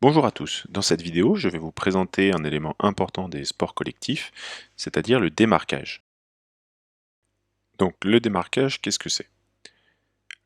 Bonjour à tous, dans cette vidéo je vais vous présenter un élément important des sports collectifs, c'est-à-dire le démarquage. Donc le démarquage, qu'est-ce que c'est?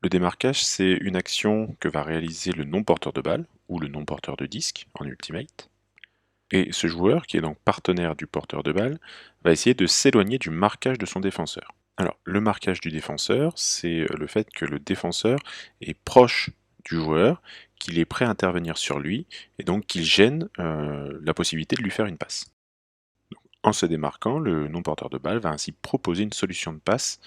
Le démarquage, c'est une action que va réaliser le non-porteur de balle, ou le non-porteur de disque en Ultimate. Et ce joueur, qui est donc partenaire du porteur de balle, va essayer de s'éloigner du marquage de son défenseur. Alors le marquage du défenseur, c'est le fait que le défenseur est proche du joueur, qu'il est prêt à intervenir sur lui, et donc qu'il gêne la possibilité de lui faire une passe. En se démarquant, le non-porteur de balle va ainsi proposer une solution de passe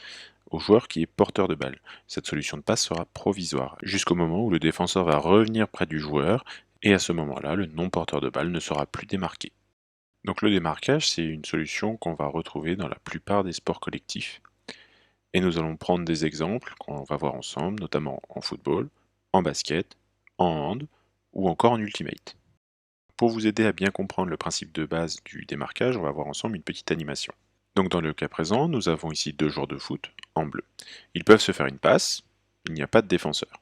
au joueur qui est porteur de balle. Cette solution de passe sera provisoire, jusqu'au moment où le défenseur va revenir près du joueur, et à ce moment-là, le non-porteur de balle ne sera plus démarqué. Donc le démarquage, c'est une solution qu'on va retrouver dans la plupart des sports collectifs. Et nous allons prendre des exemples qu'on va voir ensemble, notamment en football, en basket, en hand, ou encore en ultimate. Pour vous aider à bien comprendre le principe de base du démarquage, on va voir ensemble une petite animation. Donc dans le cas présent, nous avons ici deux joueurs de foot en bleu. Ils peuvent se faire une passe, il n'y a pas de défenseur.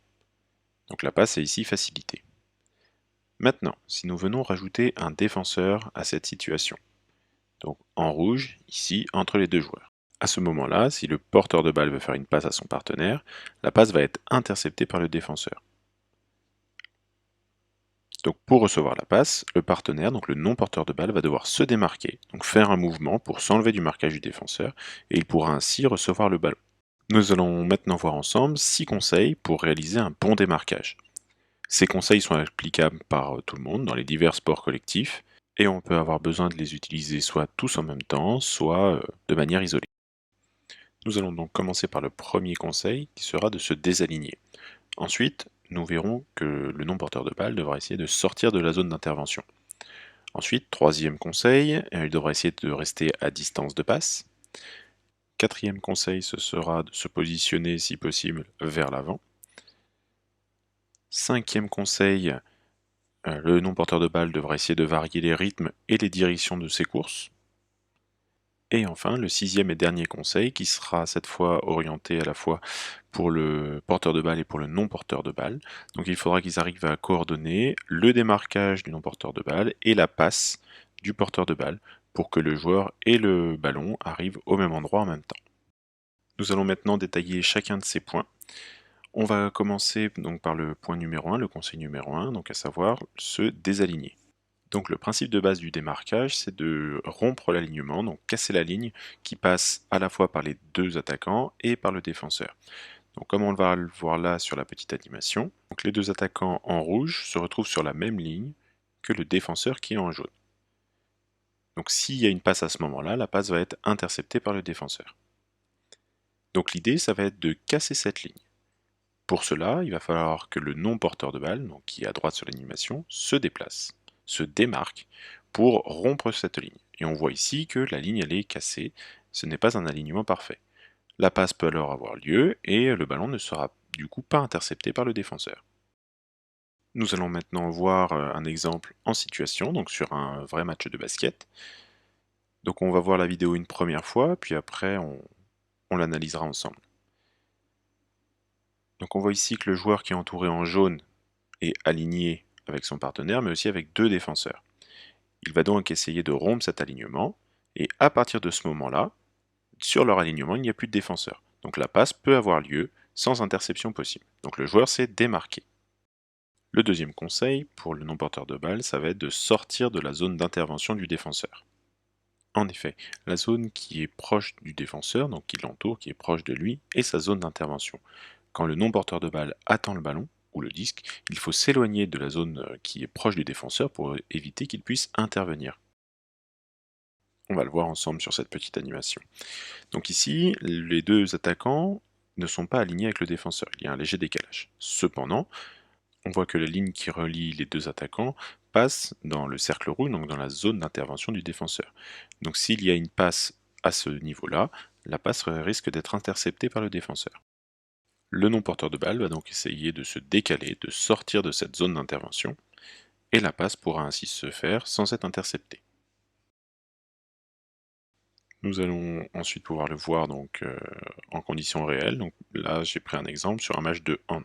Donc la passe est ici facilitée. Maintenant, si nous venons rajouter un défenseur à cette situation, donc en rouge, ici, entre les deux joueurs. À ce moment-là, si le porteur de balle veut faire une passe à son partenaire, la passe va être interceptée par le défenseur. Donc pour recevoir la passe, le partenaire, donc le non-porteur de balle, va devoir se démarquer, donc faire un mouvement pour s'enlever du marquage du défenseur, et il pourra ainsi recevoir le ballon. Nous allons maintenant voir ensemble 6 conseils pour réaliser un bon démarquage. Ces conseils sont applicables par tout le monde dans les divers sports collectifs, et on peut avoir besoin de les utiliser soit tous en même temps, soit de manière isolée. Nous allons donc commencer par le premier conseil, qui sera de se désaligner. Ensuite, nous verrons que le non-porteur de balle devra essayer de sortir de la zone d'intervention. Ensuite, troisième conseil, il devra essayer de rester à distance de passe. Quatrième conseil, ce sera de se positionner si possible vers l'avant. Cinquième conseil, le non-porteur de balle devra essayer de varier les rythmes et les directions de ses courses. Et enfin, le sixième et dernier conseil, qui sera cette fois orienté à la fois pour le porteur de balle et pour le non-porteur de balle. Donc il faudra qu'ils arrivent à coordonner le démarquage du non-porteur de balle et la passe du porteur de balle pour que le joueur et le ballon arrivent au même endroit en même temps. Nous allons maintenant détailler chacun de ces points. On va commencer donc par le point numéro 1, le conseil numéro 1, donc à savoir se désaligner. Donc le principe de base du démarquage, c'est de rompre l'alignement, donc casser la ligne qui passe à la fois par les deux attaquants et par le défenseur. Donc comme on va le voir là sur la petite animation, donc les deux attaquants en rouge se retrouvent sur la même ligne que le défenseur qui est en jaune. Donc s'il y a une passe à ce moment-là, la passe va être interceptée par le défenseur. Donc l'idée, ça va être de casser cette ligne. Pour cela, il va falloir que le non-porteur de balle, donc qui est à droite sur l'animation, se déplace, se démarque pour rompre cette ligne. Et on voit ici que la ligne elle est cassée, ce n'est pas un alignement parfait. La passe peut alors avoir lieu et le ballon ne sera du coup pas intercepté par le défenseur. Nous allons maintenant voir un exemple en situation, donc sur un vrai match de basket. Donc on va voir la vidéo une première fois, puis après on l'analysera ensemble. Donc on voit ici que le joueur qui est entouré en jaune est aligné avec son partenaire, mais aussi avec deux défenseurs. Il va donc essayer de rompre cet alignement, et à partir de ce moment-là, sur leur alignement, il n'y a plus de défenseur. Donc la passe peut avoir lieu sans interception possible. Donc le joueur s'est démarqué. Le deuxième conseil pour le non-porteur de balle, ça va être de sortir de la zone d'intervention du défenseur. En effet, la zone qui est proche du défenseur, donc qui l'entoure, qui est proche de lui, est sa zone d'intervention. Quand le non-porteur de balle attend le ballon, ou le disque, il faut s'éloigner de la zone qui est proche du défenseur pour éviter qu'il puisse intervenir. On va le voir ensemble sur cette petite animation. Donc ici, les deux attaquants ne sont pas alignés avec le défenseur, il y a un léger décalage. Cependant, on voit que la ligne qui relie les deux attaquants passe dans le cercle rouge, donc dans la zone d'intervention du défenseur. Donc s'il y a une passe à ce niveau-là, la passe risque d'être interceptée par le défenseur. Le non-porteur de balle va donc essayer de se décaler, de sortir de cette zone d'intervention, et la passe pourra ainsi se faire sans être interceptée. Nous allons ensuite pouvoir le voir donc, en conditions réelles. Donc là, j'ai pris un exemple sur un match de hand.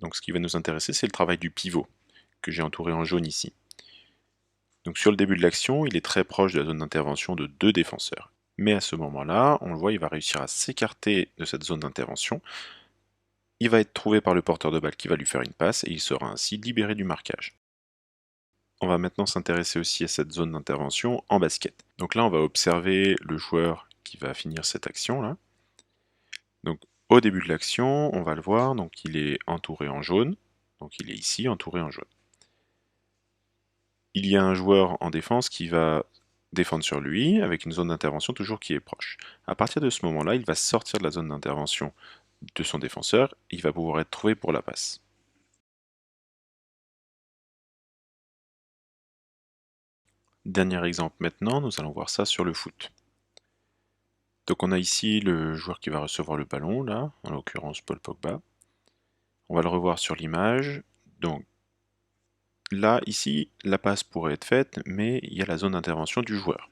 Donc ce qui va nous intéresser, c'est le travail du pivot, que j'ai entouré en jaune ici. Donc sur le début de l'action, il est très proche de la zone d'intervention de deux défenseurs. Mais à ce moment-là, on le voit, il va réussir à s'écarter de cette zone d'intervention. Il va être trouvé par le porteur de balle qui va lui faire une passe et il sera ainsi libéré du marquage. On va maintenant s'intéresser aussi à cette zone d'intervention en basket. Donc là, on va observer le joueur qui va finir cette action-là. Donc au début de l'action, on va le voir, donc il est entouré en jaune. Donc il est ici, entouré en jaune. Il y a un joueur en défense qui va défendre sur lui, avec une zone d'intervention toujours qui est proche. À partir de ce moment-là, il va sortir de la zone d'intervention de son défenseur, et il va pouvoir être trouvé pour la passe. Dernier exemple maintenant, nous allons voir ça sur le foot. Donc on a ici le joueur qui va recevoir le ballon, là, en l'occurrence Paul Pogba. On va le revoir sur l'image. Donc là, ici, la passe pourrait être faite, mais il y a la zone d'intervention du joueur.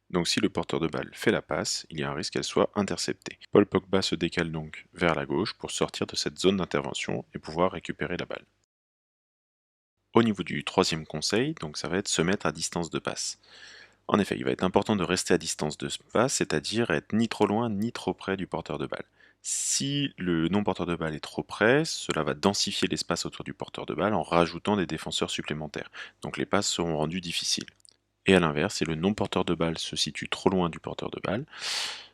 Donc si le porteur de balle fait la passe, il y a un risque qu'elle soit interceptée. Paul Pogba se décale donc vers la gauche pour sortir de cette zone d'intervention et pouvoir récupérer la balle. Au niveau du troisième conseil, donc ça va être se mettre à distance de passe. En effet, il va être important de rester à distance de passe, c'est-à-dire être ni trop loin ni trop près du porteur de balle. Si le non-porteur de balle est trop près, cela va densifier l'espace autour du porteur de balle en rajoutant des défenseurs supplémentaires. Donc les passes seront rendues difficiles. Et à l'inverse, si le non-porteur de balle se situe trop loin du porteur de balle,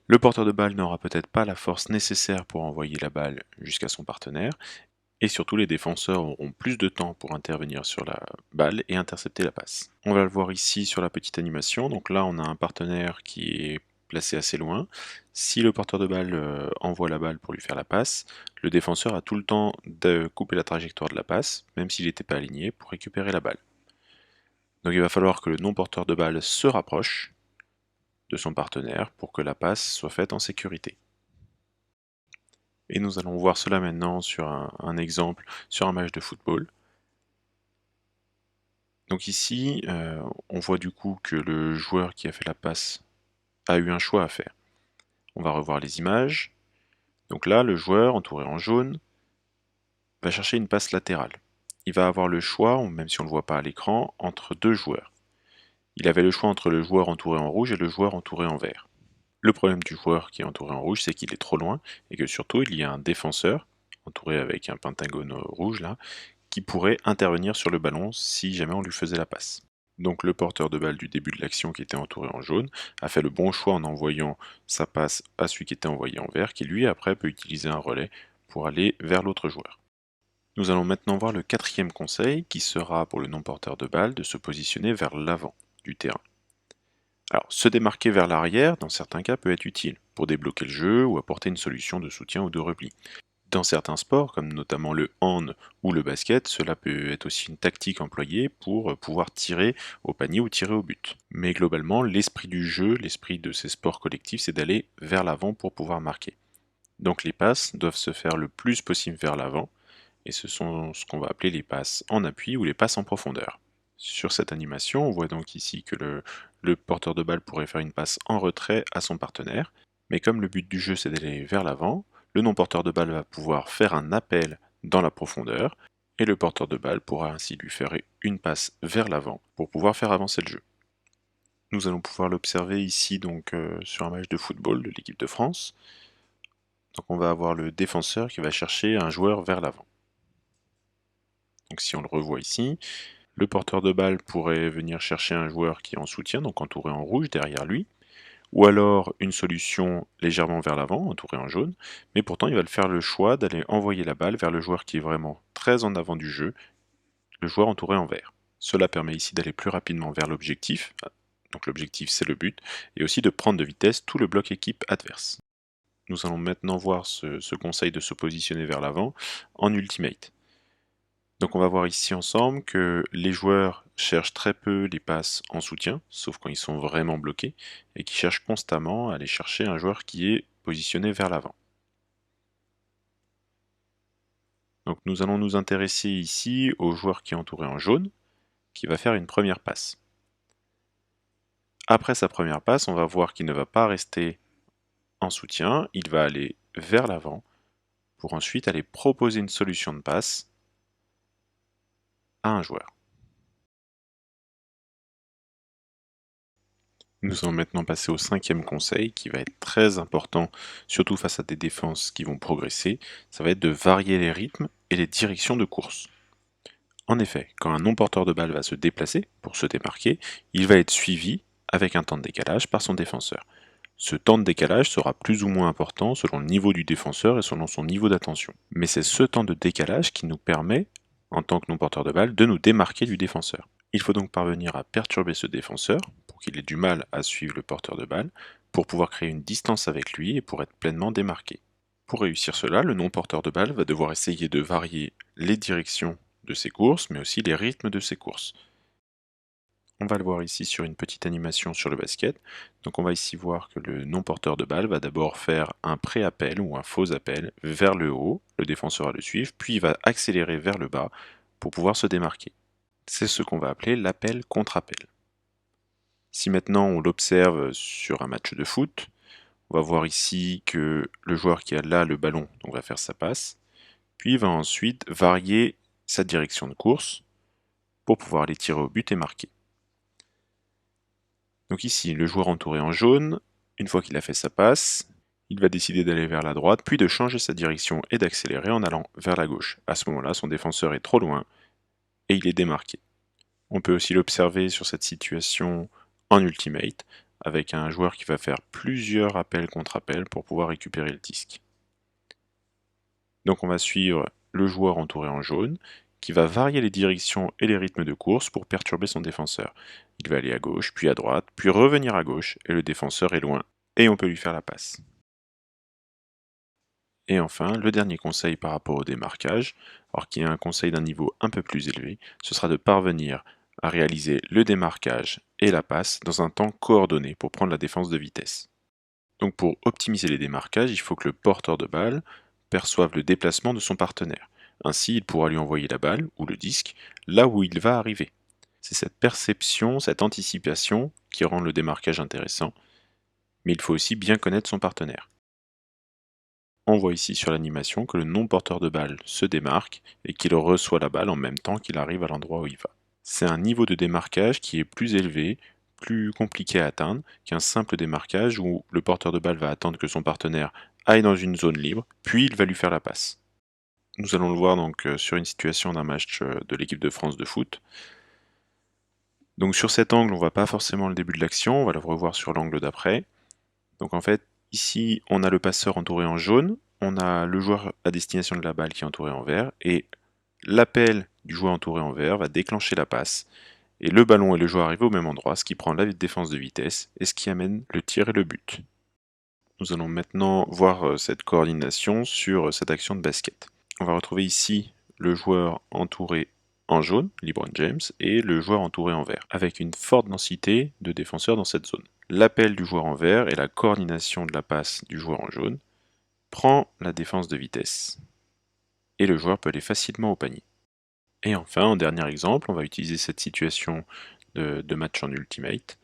le porteur de balle n'aura peut-être pas la force nécessaire pour envoyer la balle jusqu'à son partenaire, et surtout les défenseurs auront plus de temps pour intervenir sur la balle et intercepter la passe. On va le voir ici sur la petite animation, donc là on a un partenaire qui est placé assez loin. Si le porteur de balle envoie la balle pour lui faire la passe, le défenseur a tout le temps de couper la trajectoire de la passe, même s'il n'était pas aligné, pour récupérer la balle. Donc il va falloir que le non-porteur de balle se rapproche de son partenaire pour que la passe soit faite en sécurité. Et nous allons voir cela maintenant sur un exemple, sur un match de football. Donc ici, on voit du coup que le joueur qui a fait la passe a eu un choix à faire. On va revoir les images. Donc là, le joueur, entouré en jaune, va chercher une passe latérale. Il va avoir le choix, même si on ne le voit pas à l'écran, entre deux joueurs. Il avait le choix entre le joueur entouré en rouge et le joueur entouré en vert. Le problème du joueur qui est entouré en rouge, c'est qu'il est trop loin et que surtout il y a un défenseur, entouré avec un pentagone rouge là, qui pourrait intervenir sur le ballon si jamais on lui faisait la passe. Donc le porteur de balle du début de l'action qui était entouré en jaune a fait le bon choix en envoyant sa passe à celui qui était envoyé en vert, qui lui après peut utiliser un relais pour aller vers l'autre joueur. Nous allons maintenant voir le quatrième conseil qui sera pour le non-porteur de balle de se positionner vers l'avant du terrain. Alors, se démarquer vers l'arrière, dans certains cas, peut être utile, pour débloquer le jeu ou apporter une solution de soutien ou de repli. Dans certains sports, comme notamment le hand ou le basket, cela peut être aussi une tactique employée pour pouvoir tirer au panier ou tirer au but. Mais globalement, l'esprit du jeu, l'esprit de ces sports collectifs, c'est d'aller vers l'avant pour pouvoir marquer. Donc les passes doivent se faire le plus possible vers l'avant, et ce sont ce qu'on va appeler les passes en appui ou les passes en profondeur. Sur cette animation, on voit donc ici que le porteur de balle pourrait faire une passe en retrait à son partenaire, mais comme le but du jeu c'est d'aller vers l'avant, le non-porteur de balle va pouvoir faire un appel dans la profondeur, et le porteur de balle pourra ainsi lui faire une passe vers l'avant pour pouvoir faire avancer le jeu. Nous allons pouvoir l'observer ici donc sur un match de football de l'équipe de France. Donc on va avoir le défenseur qui va chercher un joueur vers l'avant. Donc si on le revoit ici, le porteur de balle pourrait venir chercher un joueur qui est en soutien, donc entouré en rouge derrière lui, ou alors une solution légèrement vers l'avant, entouré en jaune, mais pourtant il va faire le choix d'aller envoyer la balle vers le joueur qui est vraiment très en avant du jeu, le joueur entouré en vert. Cela permet ici d'aller plus rapidement vers l'objectif, donc l'objectif c'est le but, et aussi de prendre de vitesse tout le bloc équipe adverse. Nous allons maintenant voir ce conseil de se positionner vers l'avant en Ultimate. Donc on va voir ici ensemble que les joueurs cherchent très peu les passes en soutien, sauf quand ils sont vraiment bloqués, et qui cherchent constamment à aller chercher un joueur qui est positionné vers l'avant. Donc nous allons nous intéresser ici au joueur qui est entouré en jaune, qui va faire une première passe. Après sa première passe, on va voir qu'il ne va pas rester en soutien, il va aller vers l'avant pour ensuite aller proposer une solution de passe à un joueur. Nous allons maintenant passer au 5e conseil qui va être très important, surtout face à des défenses qui vont progresser, ça va être de varier les rythmes et les directions de course. En effet, quand un non-porteur de balle va se déplacer pour se démarquer, il va être suivi avec un temps de décalage par son défenseur. Ce temps de décalage sera plus ou moins important selon le niveau du défenseur et selon son niveau d'attention. Mais c'est ce temps de décalage qui nous permet, en tant que non-porteur de balle, de nous démarquer du défenseur. Il faut donc parvenir à perturber ce défenseur pour qu'il ait du mal à suivre le porteur de balle, pour pouvoir créer une distance avec lui et pour être pleinement démarqué. Pour réussir cela, le non-porteur de balle va devoir essayer de varier les directions de ses courses, mais aussi les rythmes de ses courses. On va le voir ici sur une petite animation sur le basket. Donc on va ici voir que le non-porteur de balle va d'abord faire un pré-appel ou un faux appel vers le haut, le défenseur va le suivre, puis il va accélérer vers le bas pour pouvoir se démarquer. C'est ce qu'on va appeler l'appel contre-appel. Si maintenant on l'observe sur un match de foot, on va voir ici que le joueur qui a là le ballon donc va faire sa passe, puis il va ensuite varier sa direction de course pour pouvoir aller tirer au but et marquer. Donc ici, le joueur entouré en jaune, une fois qu'il a fait sa passe, il va décider d'aller vers la droite, puis de changer sa direction et d'accélérer en allant vers la gauche. À ce moment-là, son défenseur est trop loin et il est démarqué. On peut aussi l'observer sur cette situation en ultimate, avec un joueur qui va faire plusieurs appels contre appels pour pouvoir récupérer le disque. Donc on va suivre le joueur entouré en jaune, qui va varier les directions et les rythmes de course pour perturber son défenseur. Il va aller à gauche, puis à droite, puis revenir à gauche, et le défenseur est loin, et on peut lui faire la passe. Et enfin, le dernier conseil par rapport au démarquage, alors qui est un conseil d'un niveau un peu plus élevé, ce sera de parvenir à réaliser le démarquage et la passe dans un temps coordonné pour prendre la défense de vitesse. Donc pour optimiser les démarquages, il faut que le porteur de balle perçoive le déplacement de son partenaire. Ainsi, il pourra lui envoyer la balle, ou le disque, là où il va arriver. C'est cette perception, cette anticipation qui rend le démarquage intéressant, mais il faut aussi bien connaître son partenaire. On voit ici sur l'animation que le non-porteur de balle se démarque et qu'il reçoit la balle en même temps qu'il arrive à l'endroit où il va. C'est un niveau de démarquage qui est plus élevé, plus compliqué à atteindre qu'un simple démarquage où le porteur de balle va attendre que son partenaire aille dans une zone libre, puis il va lui faire la passe. Nous allons le voir donc sur une situation d'un match de l'équipe de France de foot. Donc sur cet angle, on ne voit pas forcément le début de l'action, on va le revoir sur l'angle d'après. Donc en fait, ici, on a le passeur entouré en jaune, on a le joueur à destination de la balle qui est entouré en vert, et l'appel du joueur entouré en vert va déclencher la passe, et le ballon et le joueur arrivent au même endroit, ce qui prend la défense de vitesse, et ce qui amène le tir et le but. Nous allons maintenant voir cette coordination sur cette action de basket. On va retrouver ici le joueur entouré en jaune, LeBron James, et le joueur entouré en vert, avec une forte densité de défenseurs dans cette zone. L'appel du joueur en vert et la coordination de la passe du joueur en jaune prend la défense de vitesse, et le joueur peut aller facilement au panier. Et enfin, en dernier exemple, on va utiliser cette situation de match en ultimate,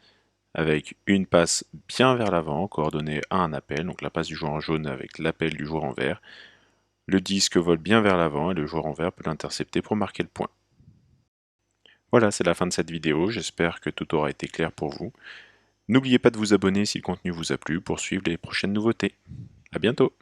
avec une passe bien vers l'avant, coordonnée à un appel, donc la passe du joueur en jaune avec l'appel du joueur en vert. Le disque vole bien vers l'avant et le joueur en vert peut l'intercepter pour marquer le point. Voilà, c'est la fin de cette vidéo, j'espère que tout aura été clair pour vous. N'oubliez pas de vous abonner si le contenu vous a plu pour suivre les prochaines nouveautés. À bientôt!